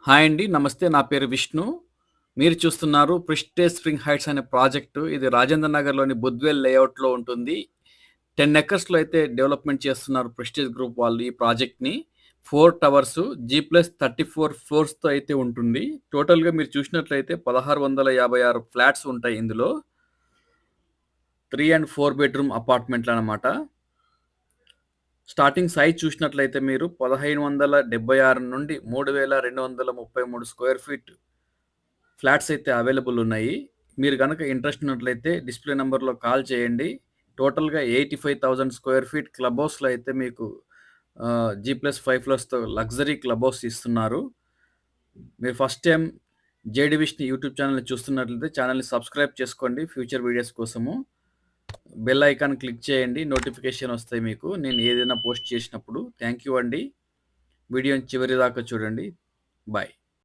Hi అండి. నమస్తే. నా పేరు విష్ణు. మీరు చూస్తున్నారు 'ప్రెస్టేజ్ స్ప్రింగ్ హైట్స్' అనే ప్రాజెక్టు. ఇది రాజేంద్ర నగర్‌లోని బుద్వేల్ లేఅవుట్‌లో ఉంటుంది. 10 ఎకర్స్‌లో అయితే డెవలప్‌మెంట్ చేస్తున్నారు 'ప్రెస్టేజ్ గ్రూప్' వాళ్ళు ఈ ప్రాజెక్ట్‌ని. 4 టవర్సు G+34 ఫ్లోర్స్‌తో అయితే ఉంటుంది. టోటల్‌గా మీరు చూసినట్లయితే 1656 ఫ్లాట్స్ ఉంటాయి ఇందులో. 3 అండ్ 4 బెడ్‌రూమ్ అపార్ట్‌మెంట్‌లనమాట. స్టార్టింగ్ సైజ్ చూసినట్లయితే మీరు 1576 నుండి 3233 స్క్వేర్ ఫీట్ ఫ్లాట్స్ అయితే అవైలబుల్ ఉన్నాయి. మీరు గనక ఇంట్రెస్ట్ ఉన్నట్లయితే డిస్‌ప్లే నంబర్‌లో కాల్ చేయండి. టోటల్‌గా 85,000 స్క్వేర్ ఫీట్ క్లబ్ హౌస్‌లో అయితే మీకు G+5 ఫ్లోర్స్‌తో లగ్జరీ క్లబ్ హౌస్ ఇస్తున్నారు. మీరు first time JD Vishnu YouTube ఛానెల్‌ని చూస్తున్నట్లయితే ఛానెల్‌ని సబ్స్క్రైబ్ చేసుకోండి ఫ్యూచర్ వీడియోస్ కోసము. బెల్ ఐకాన్ క్లిక్ చేయండి. నోటిఫికేషన్ వస్తాయి మీకు. నేను ఏదైనా పోస్ట్ చేసినప్పుడు. థాంక్ యూ అండి. వీడియోని చివరి దాకా చూడండి. బాయ్.